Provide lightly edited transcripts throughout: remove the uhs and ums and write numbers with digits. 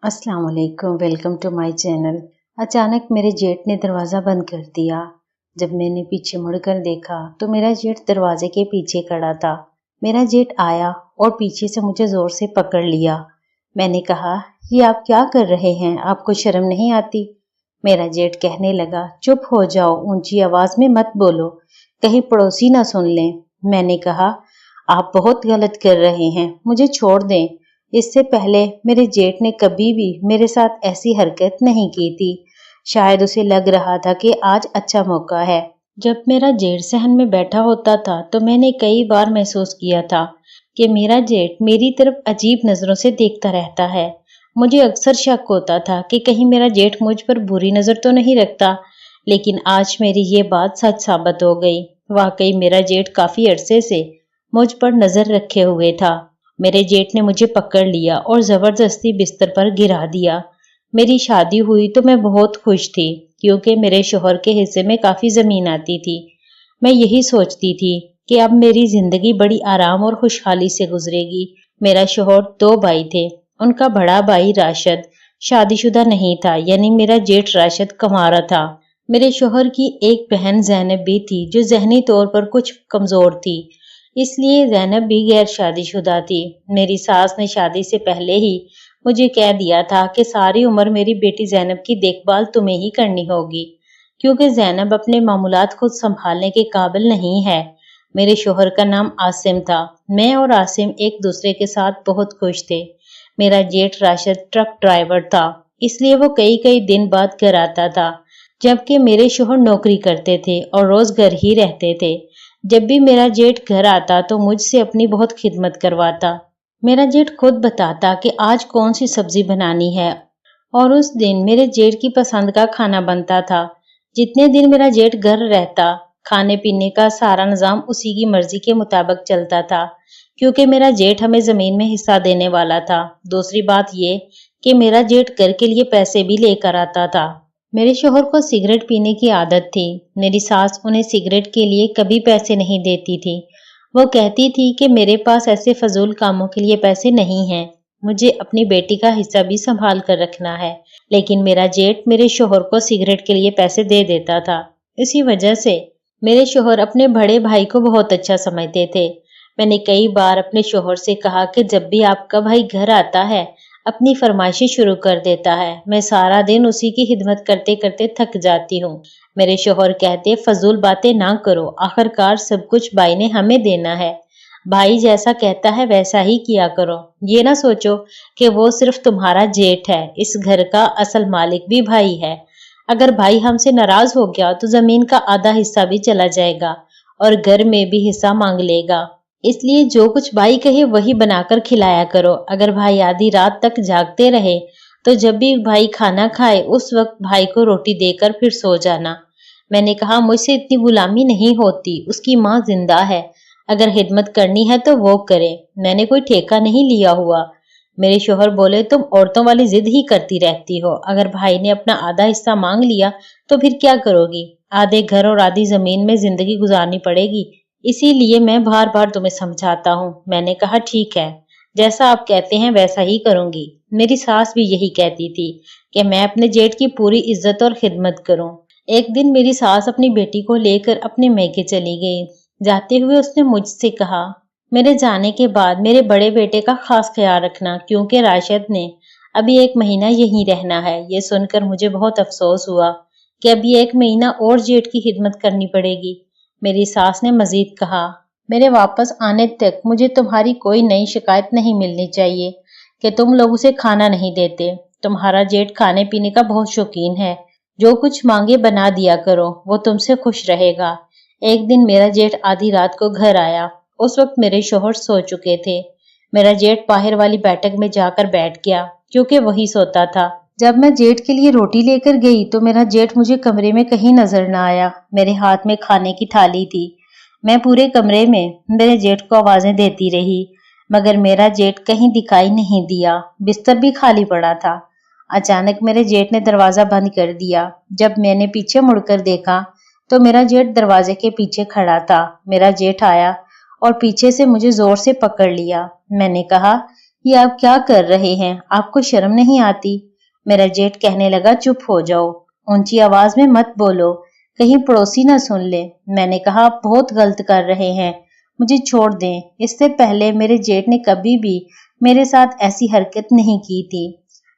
अस्सलाम वालेकुम, welcome to my channel. अचानक मेरे जेठ ने दरवाज़ा बंद कर दिया। जब मैंने पीछे मुड़कर देखा तो मेरा जेठ दरवाजे के पीछे खड़ा था। मेरा जेठ आया और पीछे से मुझे जोर से पकड़ लिया। मैंने कहा, ये आप क्या कर रहे हैं? आपको शर्म नहीं आती? मेरा जेठ कहने लगा, चुप हो जाओ, ऊंची आवाज में मत बोलो, कहीं पड़ोसी ना सुन लें। मैंने कहा, आप बहुत गलत कर रहे हैं, मुझे छोड़ दें। इससे पहले मेरे जेठ ने कभी भी मेरे साथ ऐसी हरकत नहीं की थी। शायद उसे लग रहा था कि आज अच्छा मौका है। जब मेरा जेठ सहन में बैठा होता था तो मैंने कई बार महसूस किया था कि मेरा जेठ मेरी तरफ अजीब नजरों से देखता रहता है। मुझे अक्सर शक होता था कि कहीं मेरा जेठ मुझ पर बुरी नजर तो नहीं रखता, लेकिन आज मेरी ये बात सच साबित हो गई। वाकई मेरा जेठ काफी अरसे से मुझ पर नजर रखे हुए था। मेरे जेठ ने मुझे पकड़ लिया और जबरदस्ती बिस्तर पर गिरा दिया। मेरी शादी हुई तो मैं बहुत खुश थी, क्योंकि मेरे शोहर के हिस्से में काफी जमीन आती थी। मैं यही सोचती थी कि अब मेरी जिंदगी बड़ी आराम और खुशहाली से गुजरेगी। मेरा शोहर दो भाई थे। उनका बड़ा भाई राशिद शादीशुदा नहीं था, यानी मेरा जेठ राशिद कंवारा था। मेरे शोहर की एक बहन ज़ैनब भी थी, जो जहनी तौर पर कुछ कमजोर थी, इसलिए ज़ैनब भी गैर शादीशुदा थी। मेरी सास ने शादी से पहले ही मुझे कह दिया था कि सारी उम्र मेरी बेटी ज़ैनब की देखभाल तुम्हें ही करनी होगी, क्योंकि ज़ैनब अपने मामूलात खुद संभालने के काबिल नहीं है। मेरे शोहर का नाम आसिम था। मैं और आसिम एक दूसरे के साथ बहुत खुश थे। मेरा जेठ राशिद ट्रक ड्राइवर था, इसलिए वो कई कई दिन बाद घर आता था, जबकि मेरे शोहर नौकरी करते थे और रोज घर ही रहते थे। जब भी मेरा जेठ घर आता तो मुझसे अपनी बहुत खिदमत करवाता। मेरा जेठ खुद बताता कि आज कौन सी सब्जी बनानी है, और उस दिन मेरे जेठ की पसंद का खाना बनता था। जितने दिन मेरा जेठ घर रहता, खाने पीने का सारा निजाम उसी की मर्जी के मुताबिक चलता था, क्योंकि मेरा जेठ हमें जमीन में हिस्सा देने वाला था। दूसरी बात ये कि मेरा जेठ घर के लिए पैसे भी लेकर आता था। मेरे शोहर को सिगरेट पीने की आदत थी। मेरी सास उन्हें सिगरेट के लिए कभी पैसे नहीं देती थी। वो कहती थी कि मेरे पास ऐसे फजूल कामों के लिए पैसे नहीं हैं। मुझे अपनी बेटी का हिस्सा भी संभाल कर रखना है। लेकिन मेरा जेठ मेरे शोहर को सिगरेट के लिए पैसे दे देता था। इसी वजह से मेरे शोहर अपने बड़े भाई को बहुत अच्छा समझते थे। मैंने कई बार अपने शोहर से कहा कि जब भी आपका भाई घर आता है, अपनी फरमाइशें शुरू कर देता है। मैं सारा दिन उसी की खिदमत करते करते थक जाती हूँ। मेरे शोहर कहते, फजूल बातें ना करो, आखिरकार सब कुछ भाई ने हमें देना है। भाई जैसा कहता है वैसा ही किया करो। ये ना सोचो कि वो सिर्फ तुम्हारा जेठ है, इस घर का असल मालिक भी भाई है। अगर भाई हमसे नाराज हो गया तो जमीन का आधा हिस्सा भी चला जाएगा और घर में भी हिस्सा मांग लेगा। इसलिए जो कुछ भाई कहे वही बनाकर खिलाया करो। अगर भाई आधी रात तक जागते रहे तो जब भी भाई खाना खाए उस वक्त भाई को रोटी देकर फिर सो जाना। मैंने कहा, मुझसे इतनी गुलामी नहीं होती, उसकी माँ जिंदा है, अगर खिदमत करनी है तो वो करे, मैंने कोई ठेका नहीं लिया हुआ। मेरे शोहर बोले, तुम औरतों वाली जिद ही करती रहती हो। अगर भाई ने अपना आधा हिस्सा मांग लिया तो फिर क्या करोगी? आधे घर और आधी जमीन में जिंदगी गुजारनी पड़ेगी। इसीलिए मैं बार बार तुम्हें समझाता हूँ। मैंने कहा, ठीक है, जैसा आप कहते हैं वैसा ही करूंगी। मेरी सास भी यही कहती थी कि मैं अपने जेठ की पूरी इज्जत और खिदमत करूं। एक दिन मेरी सास अपनी बेटी को लेकर अपने मैके चली गई। जाते हुए उसने मुझसे कहा, मेरे जाने के बाद मेरे बड़े बेटे का खास ख्याल रखना, क्योंकि राशिद ने अभी 1 महीना यहीं रहना है। ये सुनकर मुझे बहुत अफसोस हुआ कि अभी 1 महीना और जेठ की खिदमत करनी पड़ेगी। मेरी सास ने मजीद कहा, मेरे वापस आने तक मुझे तुम्हारी कोई नई शिकायत नहीं मिलनी चाहिए कि तुम लोग उसे खाना नहीं देते। तुम्हारा जेठ खाने पीने का बहुत शौकीन है, जो कुछ मांगे बना दिया करो, वो तुमसे खुश रहेगा। एक दिन मेरा जेठ आधी रात को घर आया। उस वक्त मेरे शोहर सो चुके थे। मेरा जेठ बाहर वाली बैठक में जाकर बैठ गया, क्योंकि वही सोता था। जब मैं जेठ के लिए रोटी लेकर गई तो मेरा जेठ मुझे कमरे में कहीं नजर न आया। मेरे हाथ में खाने की थाली थी। मैं पूरे कमरे में मेरे जेठ को आवाजें देती रही, मगर मेरा जेठ कहीं दिखाई नहीं दिया। बिस्तर भी खाली पड़ा था। अचानक मेरे जेठ ने दरवाजा बंद कर दिया। जब मैंने पीछे मुड़कर देखा तो मेरा जेठ दरवाजे के पीछे खड़ा था। मेरा जेठ आया और पीछे से मुझे जोर से पकड़ लिया। मैंने कहा, ये आप क्या कर रहे हैं? आपको शर्म नहीं आती? मेरा जेठ कहने लगा, चुप हो जाओ, ऊंची आवाज में मत बोलो, कहीं पड़ोसी ना सुन ले। मैंने कहा, आप बहुत गलत कर रहे हैं, मुझे छोड़ दें। इससे पहले मेरे जेठ ने कभी भी मेरे साथ ऐसी हरकत नहीं की थी।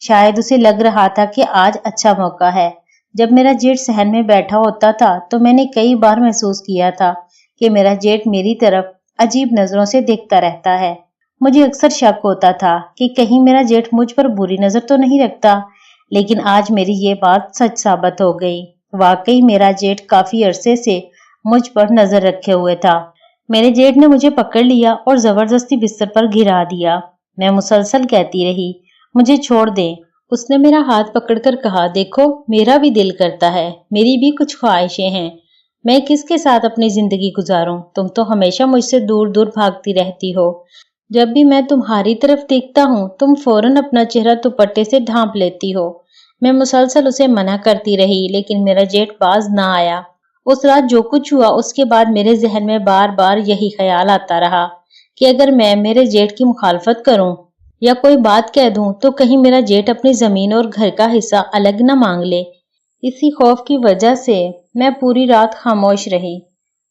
शायद उसे लग रहा था कि आज अच्छा मौका है। जब मेरा जेठ सहन में बैठा होता था तो मैंने कई बार महसूस किया था कि मेरा जेठ मेरी तरफ अजीब नजरों से देखता रहता है। मुझे अक्सर शक होता था कि कहीं मेरा जेठ मुझ पर बुरी नजर तो नहीं रखता, लेकिन आज मेरी ये बात सच साबित हो गई। वाकई मेरा जेठ काफी अरसे से मुझ पर नजर रखे हुए था। मेरे जेठ ने मुझे पकड़ लिया और जबरदस्ती बिस्तर पर गिरा दिया। मैं मुसलसल कहती रही, मुझे छोड़ दे। उसने मेरा हाथ पकड़कर कहा, देखो, मेरा भी दिल करता है, मेरी भी कुछ ख्वाहिशें हैं। मैं किसके साथ अपनी जिंदगी गुजारूं? तुम तो हमेशा मुझसे दूर दूर भागती रहती हो। जब भी मैं तुम्हारी तरफ देखता हूँ तुम फौरन अपना चेहरा दुपट्टे से ढांप लेती हो। मैं मुसलसल उसे मना करती रही, लेकिन मेरा जेठ बाज ना आया। उस रात जो कुछ हुआ उसके बाद मेरे जहन में बार बार यही ख्याल आता रहा कि अगर मैं मेरे जेठ की मुखालफत करूं या कोई बात कह दूं तो कहीं मेरा जेठ अपनी जमीन और घर का हिस्सा अलग न मांग ले। इसी खौफ की वजह से मैं पूरी रात खामोश रही।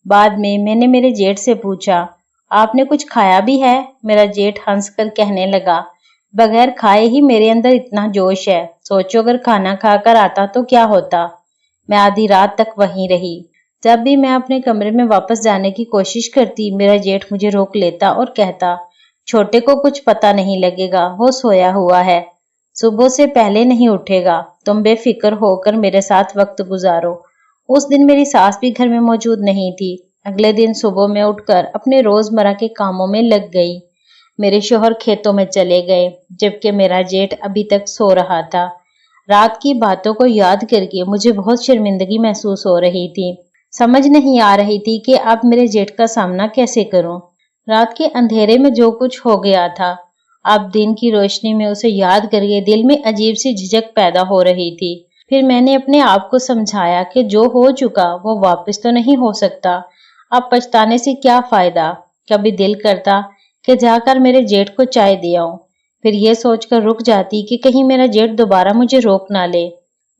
बाद में मैंने मेरे जेठ से पूछा, आपने कुछ खाया भी है? मेरा जेठ हंसकर कहने लगा, बगैर खाए ही मेरे अंदर इतना जोश है, सोचो अगर खाना खाकर आता तो क्या होता। मैं आधी रात तक वहीं रही। जब भी मैं अपने कमरे में वापस जाने की कोशिश करती मेरा जेठ मुझे रोक लेता और कहता, छोटे को कुछ पता नहीं लगेगा, वो सोया हुआ है, सुबह से पहले नहीं उठेगा, तुम बेफिक्र होकर मेरे साथ वक्त गुजारो। उस दिन मेरी सास भी घर में मौजूद नहीं थी। अगले दिन सुबह में उठकर अपने रोजमर्रा के कामों में लग गई। मेरे शोहर खेतों में चले गए, जबकि मेरा जेठ अभी तक सो रहा था। रात की बातों को याद करके मुझे बहुत शर्मिंदगी महसूस हो रही थी। समझ नहीं आ रही थी कि अब मेरे जेठ का सामना कैसे करूं। रात के अंधेरे में जो कुछ हो गया था, अब दिन की रोशनी में उसे याद करके दिल में अजीब सी झिझक पैदा हो रही थी। फिर मैंने अपने आप को समझाया कि जो हो चुका वो वापस तो नहीं हो सकता, अब पछताने से क्या फायदा। कभी दिल करता कि जाकर मेरे जेठ को चाय दे आऊं, फिर ये सोचकर रुक जाती कि कहीं मेरा जेठ दोबारा मुझे रोक ना ले।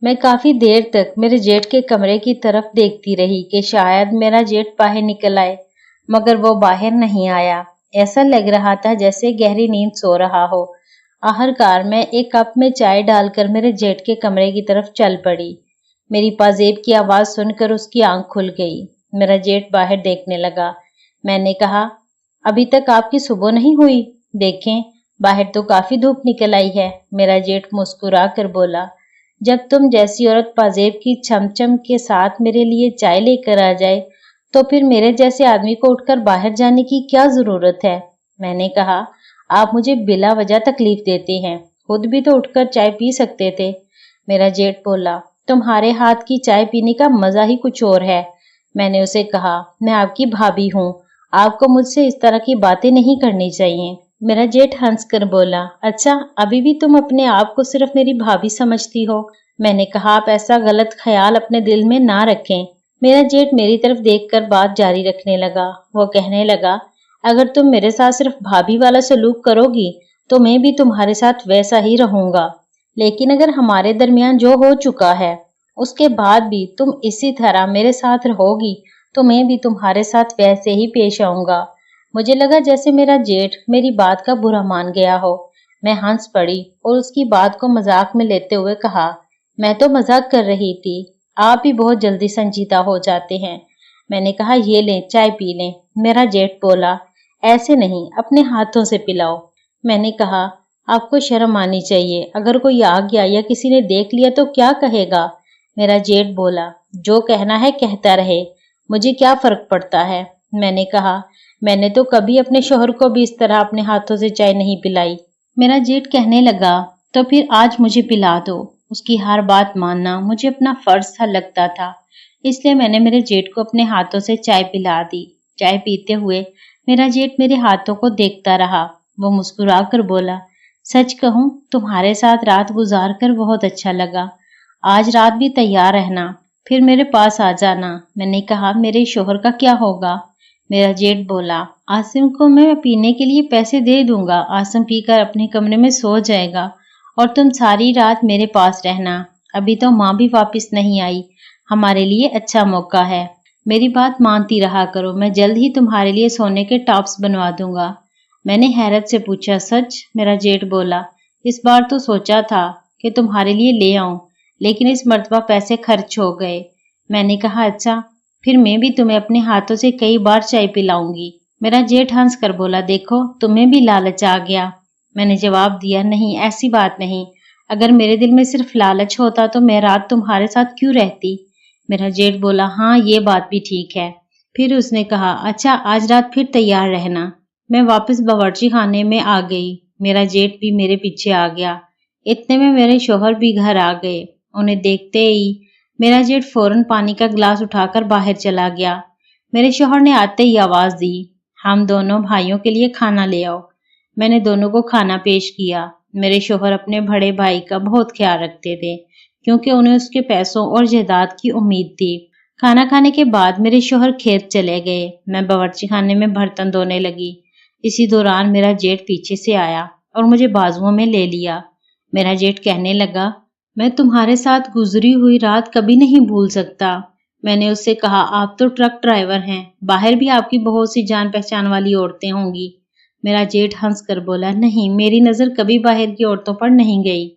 मैं काफी देर तक मेरे जेठ के कमरे की तरफ देखती रही कि शायद मेरा जेठ बाहर निकल आए, मगर वो बाहर नहीं आया। ऐसा लग रहा था जैसे गहरी नींद सो रहा हो। आखिरकार मैं एक कप में चाय डालकर मेरे जेठ के कमरे की तरफ चल पड़ी। मेरी पाजेब की आवाज सुनकर उसकी आंख खुल गई। मेरा जेठ बाहर देखने लगा। मैंने कहा, अभी तक आपकी सुबह नहीं हुई? देखें, बाहर तो काफी धूप निकल आई है। मेरा जेठ मुस्कुरा कर बोला, जब तुम जैसी औरत पाजेब की छमछम के साथ मेरे लिए चाय लेकर आ जाए तो फिर मेरे जैसे आदमी को उठकर बाहर जाने की क्या जरूरत है? मैंने कहा, आप मुझे बिला वजह तकलीफ देते हैं, खुद भी तो उठकर चाय पी सकते थे। मेरा जेठ बोला, तुम्हारे हाथ की चाय पीने का मजा ही कुछ और है। मैंने उसे कहा, मैं आपकी भाभी हूँ, आपको मुझसे इस तरह की बातें नहीं करनी चाहिए। मेरा जेठ हंसकर बोला, अच्छा, अभी भी तुम अपने आप को सिर्फ मेरी भाभी समझती हो? मैंने कहा, आप ऐसा गलत ख्याल अपने दिल में ना रखें। मेरा जेठ मेरी तरफ देखकर बात जारी रखने लगा। वो कहने लगा, अगर तुम मेरे साथ सिर्फ भाभी वाला सलूक करोगी तो मैं भी तुम्हारे साथ वैसा ही रहूंगा, लेकिन अगर हमारे दरमियान जो हो चुका है उसके बाद भी तुम इसी तरह मेरे साथ रहोगी तो मैं भी तुम्हारे साथ वैसे ही पेश आऊंगा। मुझे लगा जैसे मेरा जेठ मेरी बात का बुरा मान गया हो। मैं हंस पड़ी और उसकी बात को मजाक में लेते हुए कहा, मैं तो मजाक कर रही थी, आप भी बहुत जल्दी संजीदा हो जाते हैं। मैंने कहा, ये लें, चाय पी लें। मेरा जेठ बोला, ऐसे नहीं, अपने हाथों से पिलाओ। मैंने कहा, आपको शर्म आनी चाहिए, अगर कोई आ गया या किसी ने देख लिया तो क्या कहेगा? मेरा जेठ बोला, जो कहना है कहता रहे, मुझे क्या फर्क पड़ता है। मैंने कहा, मैंने तो कभी अपने शोहर को भी इस तरह अपने हाथों से चाय नहीं पिलाई। मेरा जेठ कहने लगा, तो फिर आज मुझे पिला दो। उसकी हर बात मानना मुझे अपना फर्ज सा लगता था, इसलिए मैंने मेरे जेठ को अपने हाथों से चाय पिला दी। चाय पीते हुए मेरा जेठ मेरे हाथों को देखता रहा। वो मुस्कुरा कर बोला, सच कहूं, तुम्हारे साथ रात गुजार कर बहुत अच्छा लगा। आज रात भी तैयार रहना, फिर मेरे पास आ जाना। मैंने कहा, मेरे शोहर का क्या होगा? मेरा जेठ बोला, आसिम को मैं पीने के लिए पैसे दे दूंगा। आसिम पीकर अपने कमरे में सो जाएगा और तुम सारी रात मेरे पास रहना। अभी तो माँ भी वापस नहीं आई, हमारे लिए अच्छा मौका है। मेरी बात मानती रहा करो, मैं जल्द ही तुम्हारे लिए सोने के टॉप्स बनवा दूंगा। मैंने हैरत से पूछा, सच? मेरा जेठ बोला, इस बार तो सोचा था कि तुम्हारे लिए ले आऊं, लेकिन इस मर्तबा पैसे खर्च हो गए। मैंने कहा, अच्छा, फिर मैं भी तुम्हें अपने हाथों से कई बार चाय पिलाऊंगी। मेरा जेठ हंस कर बोला, देखो तुम्हें भी लालच आ गया। मैंने जवाब दिया, नहीं, ऐसी बात नहीं। अगर मेरे दिल में सिर्फ लालच होता तो मैं रात तुम्हारे साथ क्यों रहती। मेरा जेठ बोला, हाँ ये बात भी ठीक है। फिर उसने कहा, अच्छा आज रात फिर तैयार रहना। मैं वापस बावर्ची खाने में आ गई। मेरा जेठ भी मेरे पीछे आ गया। इतने में मेरे शोहर भी घर आ गए। उन्हें देखते ही मेरा जेठ फौरन पानी का गिलास उठाकर बाहर चला गया। मेरे शोहर ने आते ही आवाज दी, हम दोनों भाइयों के लिए खाना ले आओ। मैंने दोनों को खाना पेश किया। मेरे शोहर अपने बड़े भाई का बहुत ख्याल रखते थे, क्योंकि उन्हें उसके पैसों और जायदाद की उम्मीद थी। खाना खाने के बाद मेरे शोहर खेत चले गए। मैं बावर्ची खाने में बर्तन धोने लगी। इसी दौरान मेरा जेठ पीछे से आया और मुझे बाजुओं में ले लिया। मेरा जेठ कहने लगा, मैं तुम्हारे साथ गुजरी हुई रात कभी नहीं भूल सकता। मैंने उससे कहा, आप तो ट्रक ड्राइवर हैं, बाहर भी आपकी बहुत सी जान पहचान वाली औरतें होंगी। मेरा जेठ हंस कर बोला, नहीं, मेरी नजर कभी बाहर की औरतों पर नहीं गई।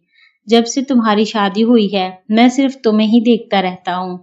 जब से तुम्हारी शादी हुई है मैं सिर्फ तुम्हें ही देखता रहता हूँ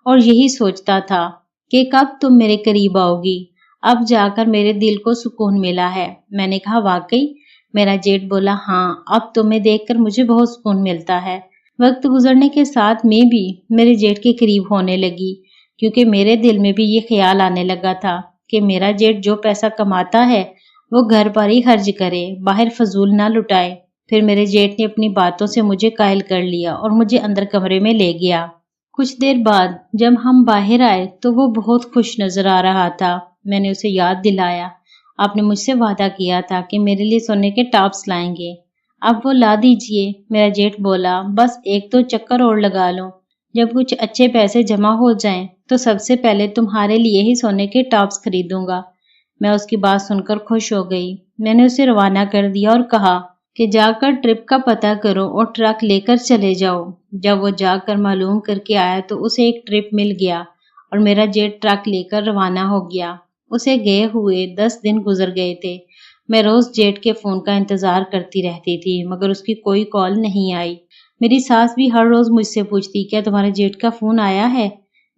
और यही सोचता था कि कब तुम मेरे करीब आओगी। अब जाकर मेरे दिल को सुकून मिला है। मैंने कहा, वाकई? मेरा जेठ बोला, हाँ, अब तुम्हें देखकर मुझे बहुत सुकून मिलता है। वक्त गुजरने के साथ मैं भी मेरे जेठ के करीब होने लगी, क्योंकि मेरे दिल में भी ये ख्याल आने लगा था कि मेरा जेठ जो पैसा कमाता है वो घर पर ही खर्च करे, बाहर फजूल ना लुटाए। फिर मेरे जेठ ने अपनी बातों से मुझे कायल कर लिया और मुझे अंदर कमरे में ले गया। कुछ देर बाद जब हम बाहर आए तो वो बहुत खुश नजर आ रहा था। मैंने उसे याद दिलाया, आपने मुझसे वादा किया था कि मेरे लिए सोने के टॉप्स लाएंगे, अब वो ला दीजिए। मेरा जेठ बोला, बस एक दो चक्कर और लगा लो, जब कुछ अच्छे पैसे जमा हो जाएं तो सबसे पहले तुम्हारे लिए ही सोने के टॉप्स खरीदूंगा। मैं उसकी बात सुनकर खुश हो गई। मैंने उसे रवाना कर दिया और कहा कि जाकर ट्रिप का पता करो और ट्रक लेकर चले जाओ। जब वो जाकर मालूम करके आया तो उसे एक ट्रिप मिल गया और मेरा जेट ट्रक लेकर रवाना हो गया। उसे गए हुए 10 दिन गुजर गए थे। मैं रोज जेट के फोन का इंतजार करती रहती थी, मगर उसकी कोई कॉल नहीं आई। मेरी सास भी हर रोज मुझसे पूछती, क्या तुम्हारे जेट का फोन आया है?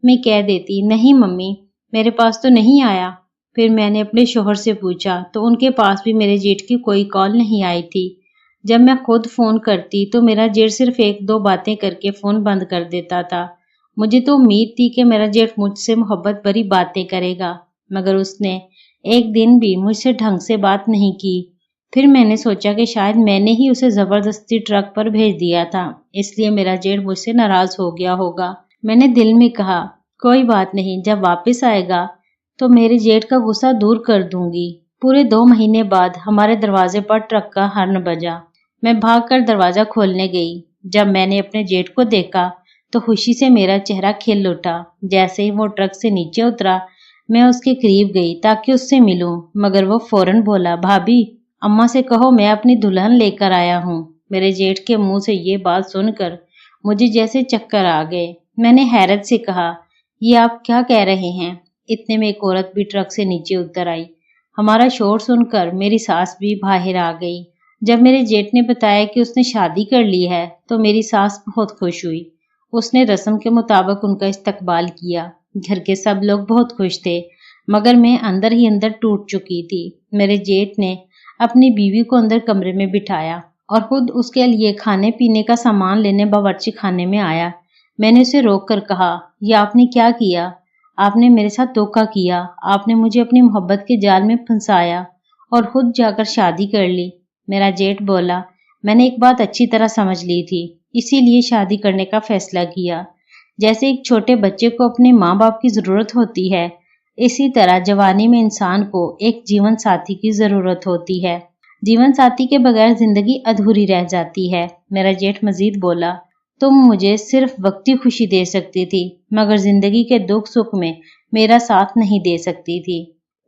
मैं कह देती, नहीं मम्मी, मेरे पास तो नहीं आया। फिर मैंने अपने शोहर से पूछा तो उनके पास भी मेरे जेठ की कोई कॉल नहीं आई थी। जब मैं खुद फोन करती तो मेरा जेठ सिर्फ एक दो बातें करके फोन बंद कर देता था। मुझे तो उम्मीद थी कि मेरा जेठ मुझसे मोहब्बत भरी बातें करेगा, मगर उसने एक दिन भी मुझसे ढंग से बात नहीं की। फिर मैंने सोचा कि शायद मैंने ही उसे जबरदस्ती ट्रक पर भेज दिया था, इसलिए मेरा जेठ मुझसे नाराज हो गया होगा। मैंने दिल में कहा, कोई बात नहीं, जब वापस आएगा तो मेरे जेठ का गुस्सा दूर कर दूंगी। पूरे 2 महीने बाद हमारे दरवाजे पर ट्रक का हॉर्न बजा। मैं भागकर दरवाजा खोलने गई। जब मैंने अपने जेठ को देखा तो खुशी से मेरा चेहरा खिल उठा। जैसे ही वो ट्रक से नीचे उतरा मैं उसके करीब गई ताकि उससे मिलूं, मगर वो फौरन बोला, भाभी, अम्मा से कहो मैं अपनी दुल्हन लेकर आया हूँ। मेरे जेठ के मुंह से ये बात सुनकर मुझे जैसे चक्कर आ गए। मैंने हैरत से कहा, ये आप क्या कह रहे हैं? इतने में एक औरत भी ट्रक से नीचे उतर आई। हमारा शोर सुनकर मेरी सास भी बाहर आ गई। जब मेरे जेठ ने बताया कि उसने शादी कर ली है तो मेरी सास बहुत खुश हुई। उसने रस्म के मुताबिक उनका इस्तकबाल किया। घर के सब लोग बहुत खुश थे, मगर मैं अंदर ही अंदर टूट चुकी थी। मेरे जेठ ने अपनी बीवी को अंदर कमरे में बिठाया और खुद उसके लिए खाने पीने का सामान लेने बावर्ची खाने में आया। मैंने उसे रोक कर कहा, यह आपने क्या किया? आपने मेरे साथ धोखा किया। आपने मुझे अपनी मोहब्बत के जाल में फंसाया और खुद जाकर शादी कर ली। मेरा जेठ बोला, मैंने एक बात अच्छी तरह समझ ली थी, इसीलिए शादी करने का फैसला किया। जैसे एक छोटे बच्चे को अपने माँ बाप की जरूरत होती है, इसी तरह जवानी में इंसान को एक जीवन साथी की जरूरत होती है। जीवन साथी के बगैर जिंदगी अधूरी रह जाती है। मेरा जेठ मजीद बोला, तुम मुझे सिर्फ वक्ती खुशी दे सकती थी, मगर जिंदगी के दुख सुख में मेरा साथ नहीं दे सकती थी।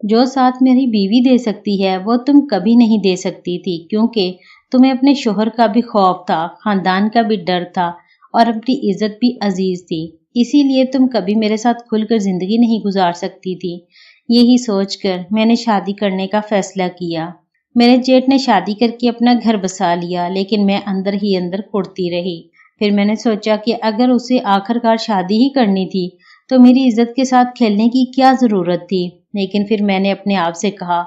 جو ساتھ میری بیوی دے سکتی ہے وہ تم کبھی نہیں دے سکتی تھی، کیونکہ تمہیں اپنے شوہر کا بھی خوف تھا، خاندان کا بھی ڈر تھا اور اپنی عزت بھی عزیز تھی، اسی لیے تم کبھی میرے ساتھ کھل کر زندگی نہیں گزار سکتی تھی۔ یہی سوچ کر میں نے شادی کرنے کا فیصلہ کیا۔ میرے جیٹ نے شادی کر کے اپنا گھر بسا لیا، لیکن میں اندر ہی اندر کڑتی رہی۔ پھر میں نے سوچا کہ اگر اسے آخر کار شادی ہی کرنی تھی تو میری عزت کے ساتھ کھیلنے کی کیا ضرورت تھی۔ لیکن پھر میں نے اپنے آپ سے کہا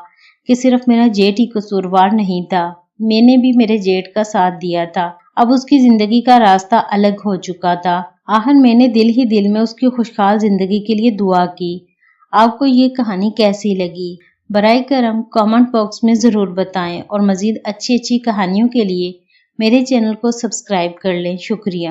کہ صرف میرا جیٹ ہی قصوروار نہیں تھا، میں نے بھی میرے جیٹ کا ساتھ دیا تھا۔ اب اس کی زندگی کا راستہ الگ ہو چکا تھا۔ آخر میں نے دل ہی دل میں اس کی خوشحال زندگی کے لیے دعا کی۔ آپ کو یہ کہانی کیسی لگی؟ برائے کرم کامنٹ باکس میں ضرور بتائیں، اور مزید اچھی کہانیوں کے لیے میرے چینل کو سبسکرائب کر لیں۔ شکریہ۔